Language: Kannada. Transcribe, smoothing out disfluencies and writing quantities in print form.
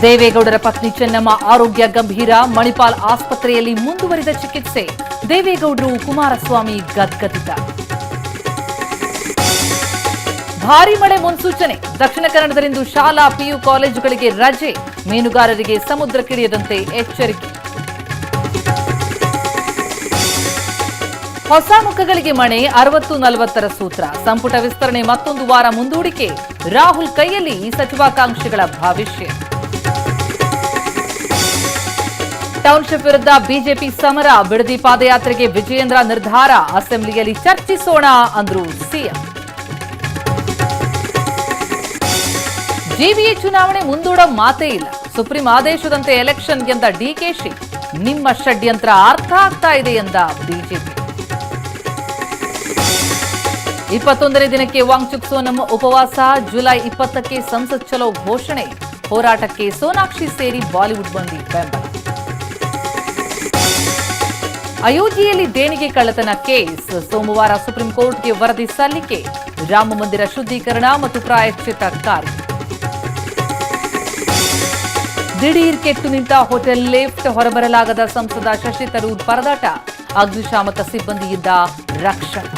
ದೇವೇಗೌಡರ ಪತ್ನಿ ಚೆನ್ನಮ್ಮ ಆರೋಗ್ಯ ಗಂಭೀರ, ಮಣಿಪಾಲ್ ಆಸ್ಪತ್ರೆಯಲ್ಲಿ ಮುಂದುವರಿದ ಚಿಕಿತ್ಸೆ. ದೇವೇಗೌಡರು ಕುಮಾರಸ್ವಾಮಿ ಗದ್ಗದಿತ. ಭಾರೀ ಮಳೆ ಮುನ್ಸೂಚನೆ. ದಕ್ಷಿಣ ಕನ್ನಡದಲ್ಲಿಂದು ಶಾಲಾ ಪಿಯು ಕಾಲೇಜುಗಳಿಗೆ ರಜೆ. ಮೀನುಗಾರರಿಗೆ ಸಮುದ್ರಕ್ಕಿಳಿಯದಂತೆ ಎಚ್ಚರಿಕೆ. ಹೊಸ ಮುಖಗಳಿಗೆ ಮಣೆ, 60-40ರ ಸೂತ್ರ. ಸಂಪುಟ ವಿಸ್ತರಣೆ ಮತ್ತೊಂದು ವಾರ ಮುಂದೂಡಿಕೆ. ರಾಹುಲ್ ಕೈಯಲ್ಲಿ ಸಚಿವಾಕಾಂಕ್ಷಿಗಳ ಭವಿಷ್ಯ. ಟೌನ್ಶಿಪ್ ವಿರುದ್ಧ ಬಿಜೆಪಿ ಸಮರ. ಬಿಡದಿ ಪಾದಯಾತ್ರೆಗೆ ವಿಜಯೇಂದ್ರ ನಿರ್ಧಾರ. ಅಸೆಂಬ್ಲಿಯಲ್ಲಿ ಚರ್ಚಿಸೋಣ ಅಂದ್ರು ಸಿಎಂ. ಜೆವಿಎ ಚುನಾವಣೆ ಮುಂದೂಡೋ ಮಾತೇ ಇಲ್ಲ. ಸುಪ್ರೀಂ ಆದೇಶದಂತೆ ಎಲೆಕ್ಷನ್ ಗೆಂದ ಡಿಕೆಶಿ. ನಿಮ್ಮ ಷಡ್ಯಂತ್ರ ಅರ್ಥ ಆಗ್ತಾ ಇದೆ ಎಂದ ಬಿಜೆಪಿ. 21ನೇ ದಿನಕ್ಕೆ ವಾಂಗ್ಚುಕ್ ಸೋನಂ ಉಪವಾಸ. ಜುಲೈ 20ಕ್ಕೆ ಸಂಸತ್ ಚಲೋ ಘೋಷಣೆ. ಹೋರಾಟಕ್ಕೆ ಸೋನಾಕ್ಷಿ ಸೇರಿ ಬಾಲಿವುಡ್ ಮಂದಿ ಬೆಂಬಲ. ಅಯೋಧ್ಯೆಯಲ್ಲಿ ದೇಣಿಗೆ ಕಳ್ಳತನ ಕೇಸ್. ಸೋಮವಾರ ಸುಪ್ರೀಂ ಕೋರ್ಟ್ಗೆ ವರದಿ ಸಲ್ಲಿಕೆ. ರಾಮ ಮಂದಿರ ಶುದ್ಧೀಕರಣ ಮತ್ತು ಪ್ರಾಯಶ್ಚಿತ್ತ ಕಾರ್ಯ. ದಿಢೀರ್ ಕೆಟ್ಟು ನಿಂತ ಹೋಟೆಲ್ ಲಿಫ್ಟ್. ಹೊರಬರಲಾಗದ ಸಂಸದ ಶಶಿ ತರೂರ್ ಪರದಾಟ. ಅಗ್ನಿಶಾಮಕ ಸಿಬ್ಬಂದಿಯಿಂದ ರಕ್ಷಣೆ.